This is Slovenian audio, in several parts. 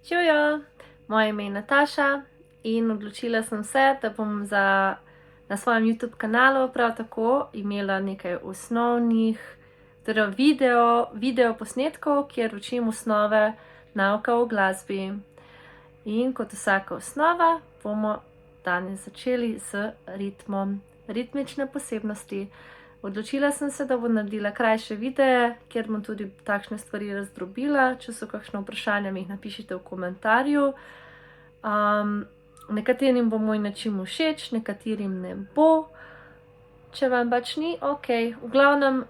Živjo, moje ime je Nataša in odločila sem se, da bom na svojem YouTube kanalu prav tako imela nekaj osnovnih, torej video posnetkov, kjer učim osnove nauka o glasbi. In kot vsaka osnova bomo danes začeli z ritmom, ritmične posebnosti. Odločila sem se, da bom naredila krajše videe, kjer bom tudi takšne stvari razdrobila. Če so kakšno vprašanja, mi jih napišite v komentarju. Nekaterim bo moj način všeč, nekaterim ne bo. Če vam pač ni, ok. V glavnem,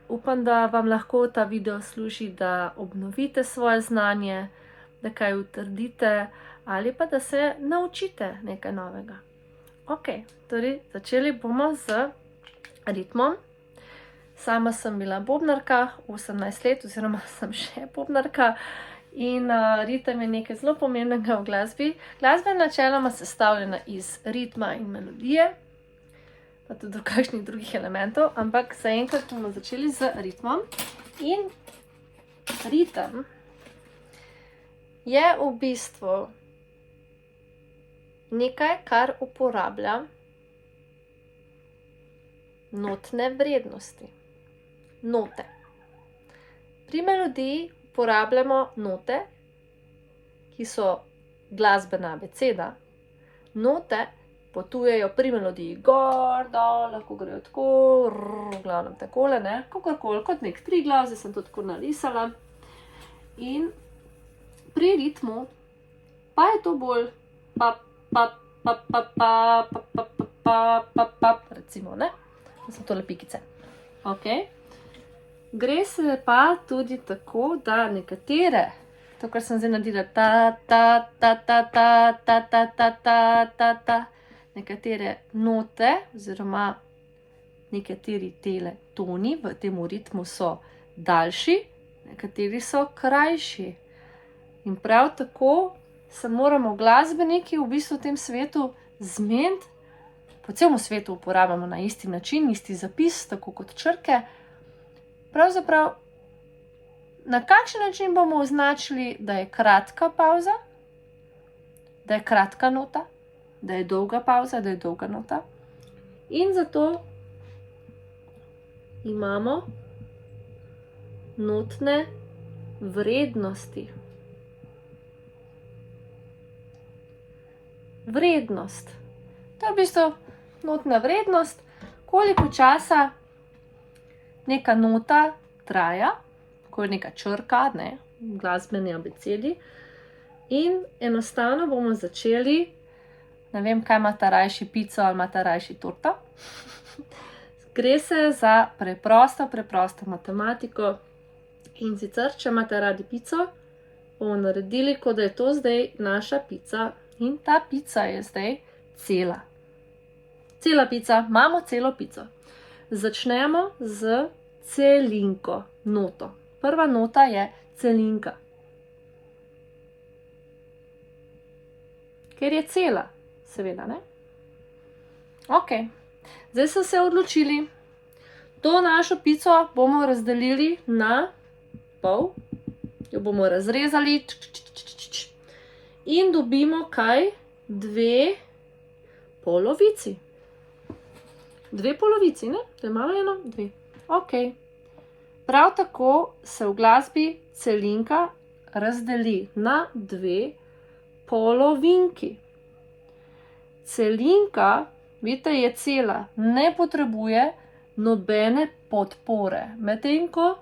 upam, da vam lahko ta video služi, da obnovite svoje znanje, da kaj utrdite ali pa da se naučite nekaj novega. Ok, torej začeli bomo z ritmom. Sama sem bila bobnarka 18 let, oziroma sem še bobnarka in ritem je nekaj zelo pomembnega v glasbi. Glasba je načeloma sestavljena iz ritma in melodije, pa tudi kakšnih drugih elementov, ampak zaenkrat bomo začeli z ritmom. In ritem je v bistvu nekaj, kar uporablja notne vrednosti. Note. Pri melodiji uporabljamo note, ki so glasbena abeceda. Note potujejo pri melodiji gor, dol, lahko grejo tako, v glavnem takole, ne, kakorkoli, kot nek triglav, zdaj sem to tako narisala. In pri ritmu pa je to bolj pap, pap, pap, pap, pap, pap, pap, pap, pap, pap, recimo, ne? To so tole pikice. Ok. Gre se pa tudi tako, da nekatere, to, kar sem zdaj naredila, ta, ta, ta, ta, ta, ta, ta, ta, ta, ta, ta, nekatere note, oziroma nekateri tele toni v tem ritmu so daljši, nekateri so krajši. In prav tako se moramo glasbeniki v bistvu v tem svetu zmeniti. Po celem svetu uporabljamo na isti način, isti zapis, tako kot črke. Pravzaprav, na kakšen način bomo označili, da je kratka pavza, da je kratka nota, da je dolga pavza, da je dolga nota. In zato imamo notne vrednosti. Vrednost. To je v bistvu notna vrednost, koliko časa neka nota traja, ko je neka črka, ne, v glasbeni abecedi. In enostavno bomo začeli, ne vem, kaj imate rajši, pico ali imate rajši torto. Gre se za preprosto matematiko. In sicer, če imate radi pico, bomo naredili, kot da je to zdaj naša pica. In ta pica je zdaj cela. Cela pica, imamo celo pico. Začnemo z celinko noto. Prva nota je celinka. Ker je cela, seveda, ne? Ok, zdaj so se odločili. To našo pico bomo razdelili na pol, jo bomo razrezali in dobimo kaj? Dve polovici. Dve polovici, ne? To je malo eno, dve. Ok. Prav tako se v glasbi celinka razdeli na dve polovinki. Celinka, vidite, je cela, ne potrebuje nobene podpore. Medtem ko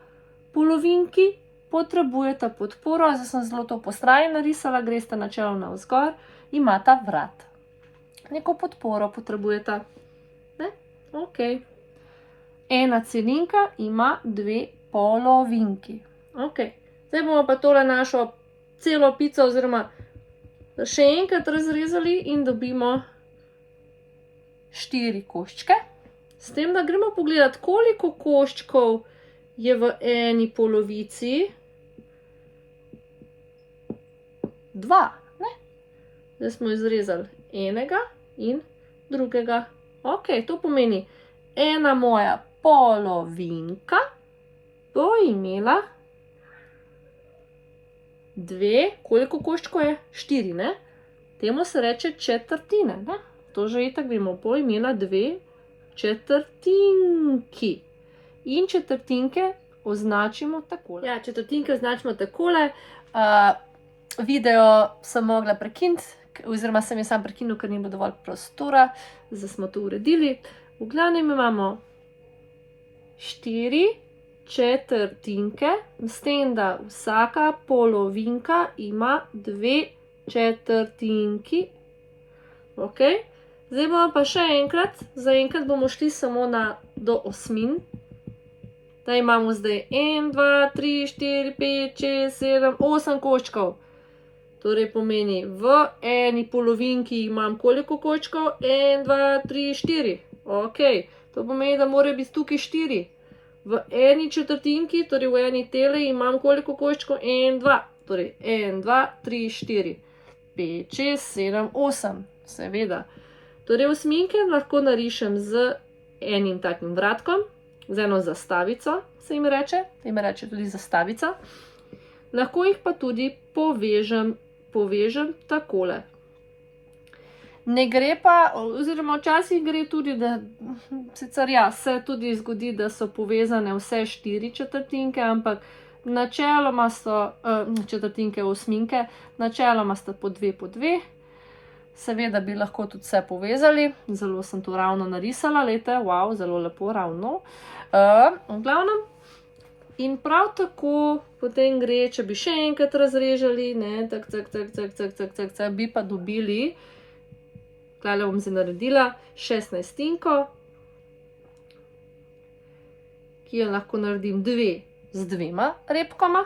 polovinki potrebujeta podporo, zdaj sem zelo to po strani narisala, greste načelno navzgor, imata vrat. Neko podporo potrebujeta. Ne? Ok. Ena celinka ima dve polovinki. Ok. Zdaj bomo pa tole našo celo pico, oziroma še enkrat razrezali in dobimo 4 koščke. S tem, da gremo pogledati, koliko koščkov je v eni polovici. 2, ne? Zdaj smo izrezali enega in drugega. Ok, to pomeni, ena moja polovinka bo imela 2, koliko koščkov je? 4, ne? Temu se reče četrtine, ne? To že itak vemo, pol imena 2 četrtinki. In četrtinke označimo takole. Ja, četrtinke označimo takole. Video sem mogla prekiniti, oziroma sem je sam prekinil, ker ni bilo dovolj prostora, zdaj smo to uredili. V glavnem imamo 4 četrtinke, s tem, da vsaka polovinka ima 2 četrtinki. Ok, zdaj bomo pa še enkrat, zaenkrat bomo šli samo do osmin. Da imamo zdaj 1, 2, 3, 4, 5, 6, 7, 8 koščkov. Torej pomeni, v eni polovinki imam koliko koščkov? 1, 2, 3, 4. Ok, to pomeni, da mora biti tukaj 4. V eni četrtinki, torej v eni tele, imam koliko koščkov? 1, 2. Torej 1, 2, 3, 4, 5, 6, 7, 8. Seveda. Torej osminke lahko narišem z enim takim vratkom, z eno zastavico, se jim reče tudi zastavica. Lahko jih pa tudi povežem takole. Ne gre pa, oziroma včasih gre tudi, da sicer ja, se tudi zgodi, da so povezane vse 4 četrtinke, ampak načeloma so četrtinke osminke, načeloma sta po 2 po 2. Seveda bi lahko tudi vse povezali, zelo sem to ravno narisala, lejte, wow, zelo lepo, ravno. V glavnem, in prav tako potem gre, če bi še enkrat razrežali, ne, tak, bi pa dobili, tukaj bom zdaj naredila 16-tinko, ki jo lahko naredim 2 z 2 repkoma.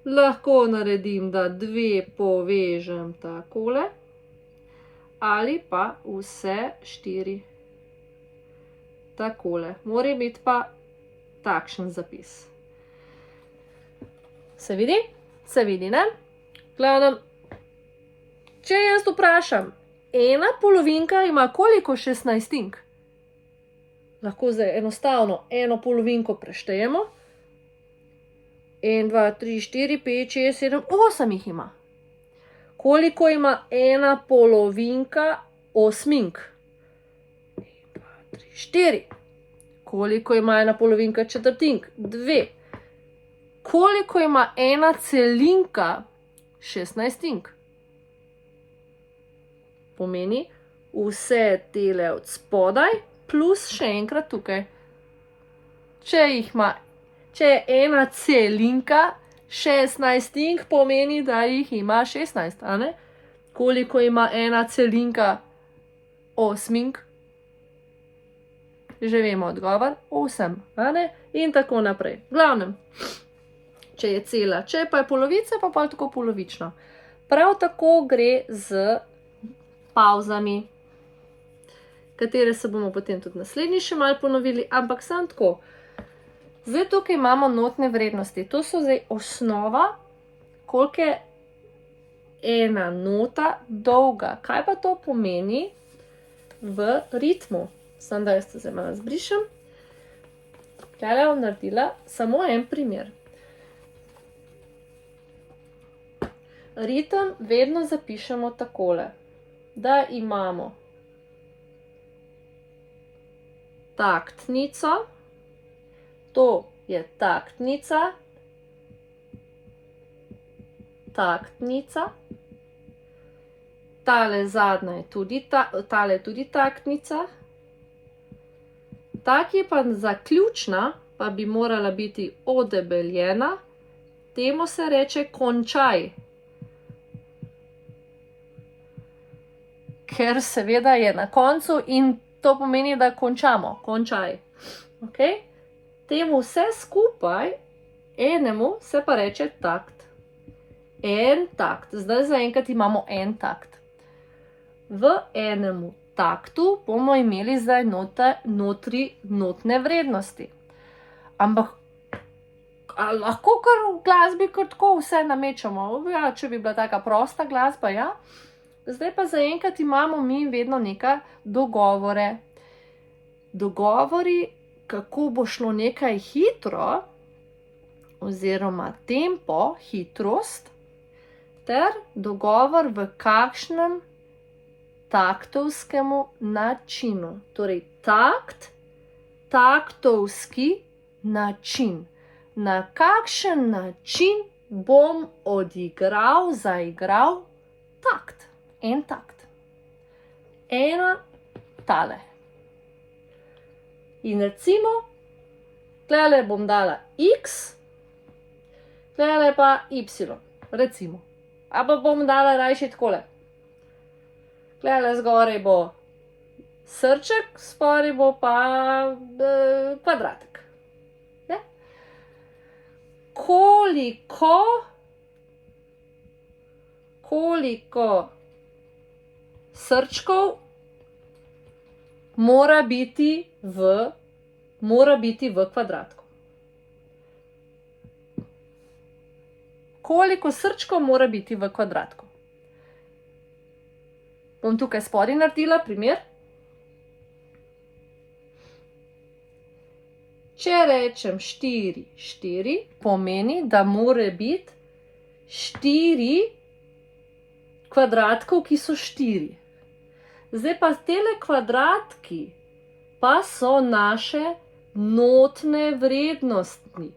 Lahko naredim, da 2 povežem takole, ali pa vse 4 takole. Mora biti pa takšen zapis. Se vidi? Se vidi, ne? Glavnem, če jaz vprašam, ena polovinka ima koliko 16-tink? Lahko zdaj enostavno eno polovinko preštejemo. 1, 2, 3, 4, 5, 6, 7, 8 jih ima. Koliko ima ena polovinka osmink? 1, 2, 3, 4. Koliko ima ena polovinka četrtink? 2. Koliko ima ena celinka 16-tink? Pomeni vse tele od spodaj plus še enkrat tukaj. Če je ena celinka 16-tink, pomeni, da jih ima 16, a ne? Koliko ima ena celinka osmink? Že vemo odgovor, 8, a ne? In tako naprej. Glavnem, če je cela, če pa je polovica, pa pol tako polovično. Prav tako gre z pavzami, katere se bomo potem tudi naslednji še malo ponovili, ampak samo tako. Zdaj tukaj imamo notne vrednosti. To so zdaj osnova, koliko je ena nota dolga. Kaj pa to pomeni v ritmu? Samo da jaz to zdaj malo zbrišem. Tukaj bom naredila samo en primer. Ritem vedno zapišemo takole, da imamo taktnico, to je taktnica, taktnica, tale zadnja je tudi, tale je tudi taktnica, tak je pa zaključna, pa bi morala biti odebeljena, temu se reče končaj. Ker seveda je na koncu in to pomeni, da končamo, končaj. Okay? Temu vse skupaj, enemu se pa reče takt. En takt. Zdaj zaenkrat imamo en takt. V enemu taktu bomo imeli zdaj notri notne vrednosti. Ampak lahko kar v glasbi kar tako vse namečamo. Ja, če bi bila taka prosta glasba, ja. Zdaj pa zaenkrat imamo mi vedno neka dogovore. Dogovori, kako bo šlo nekaj hitro, oziroma tempo, hitrost, ter dogovor v kakšnem taktovskemu načinu. Torej, takt, taktovski način. Na kakšen način bom odigral, zaigral takt. En takt. Ena tale. In recimo, tlele bom dala x, tlele pa y, recimo. A pa bom dala rajši takole. Tlele zgoraj bo srček, spodaj bo pa kvadratek. Ja? Koliko srčkov mora biti v kvadratku? Koliko srčkov mora biti v kvadratku? Bom tukaj spodaj naredila primer. Če rečem 4, 4, pomeni, da mora biti 4 kvadratkov, ki so 4. Zdaj pa tele kvadratki pa so naše notne vrednosti.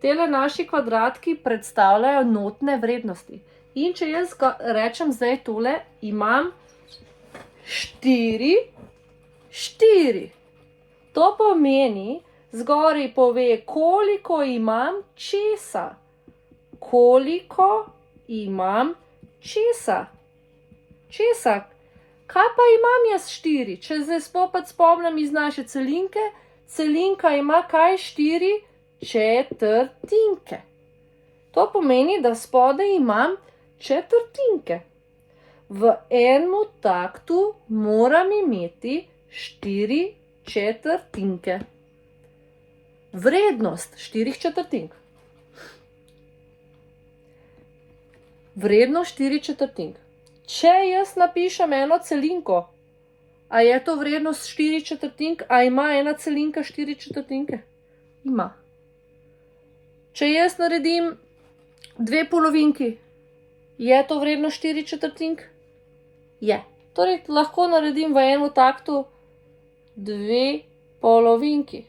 Tele naši kvadratki predstavljajo notne vrednosti. In če jaz rečem zdaj tole, imam 4, 4. To pomeni, zgoraj pove, koliko imam česa. Koliko imam česa. Česa. Kaj pa imam jaz 4? Če zdaj spopet spomnim iz naše celinke, celinka ima kaj 4? Četrtinke. To pomeni, da spodaj imam četrtinke. V enem taktu moram imeti 4 četrtinke. Vrednost 4 četrtink. Vrednost 4 četrtink. Če jaz napišem eno celinko, a je to vrednost 4 četrtink, a ima ena celinka 4 četrtinke? Ima. Če jaz naredim 2 polovinki, je to vrednost 4 četrtink? Je. Torej, lahko naredim v enem taktu 2 polovinki.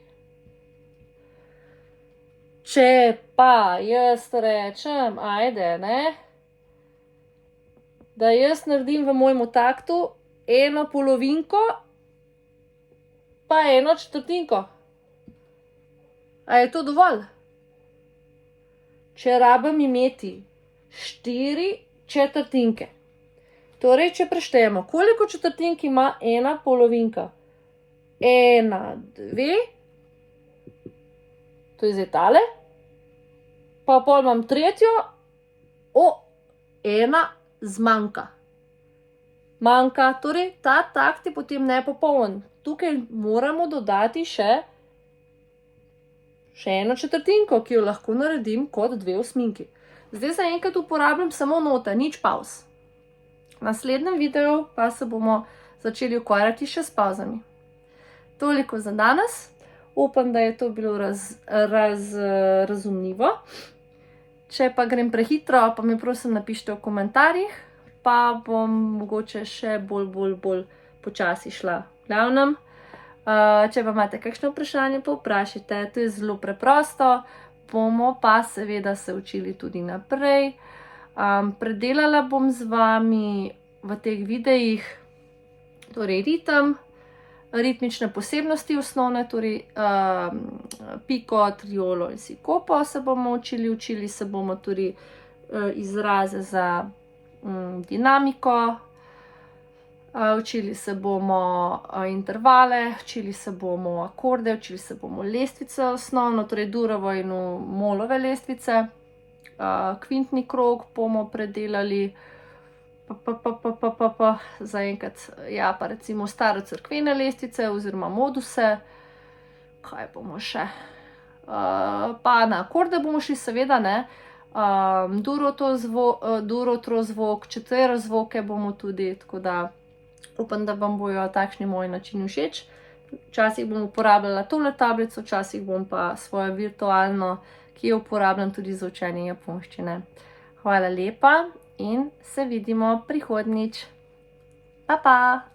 Če pa jaz rečem, ajde, ne, da jaz naredim v mojem taktu 1 polovinko, pa 1 četrtinko. A je to dovolj? Če rabim imeti 4 četrtinke. Torej, če preštejemo, koliko četrtink ima 1 polovinka? 1, 2, to je zdaj tale, pa pol imam tretjo, 1 zmanjka. Manjka, torej ta takt je potem nepopoln. Tukaj moramo dodati še eno četrtinko, ki jo lahko naredim kot 2 osminki. Zdaj zaenkrat uporabljam samo note, nič pavz. V naslednjem videu pa se bomo začeli ukvarjati še s pavzami. Toliko za danes. Upam, da je to bilo razumljivo. Če pa grem prehitro, pa mi prosim napišite v komentarjih, pa bom mogoče še bolj počasi šla v glavnem. Če pa imate kakšno vprašanje, pa vprašajte, to je zelo preprosto, bomo pa seveda se učili tudi naprej. Predelala bom z vami v teh videih torej ritem, ritmične posebnosti osnovne, torej piko, triolo in sikopo se bomo učili se bomo tudi izraze za dinamiko, učili se bomo intervale, učili se bomo akorde, učili se bomo lestvice osnovno, torej Durovo in Molove lestvice, kvintni krog bomo predelali, zaenkrat, ja, pa recimo starocerkvene lestvice oziroma moduse, kaj bomo še, pa na akorde bomo šli seveda, ne, durotrozvok, četverozvoke bomo tudi, tako da upam, da vam bojo takšni moji načini všeč. Včasih bom uporabljala tole tablico, včasih bom pa svojo virtualno, ki jo uporabljam tudi za učenje japonščine. Hvala lepa in se vidimo prihodnjič. Pa, pa!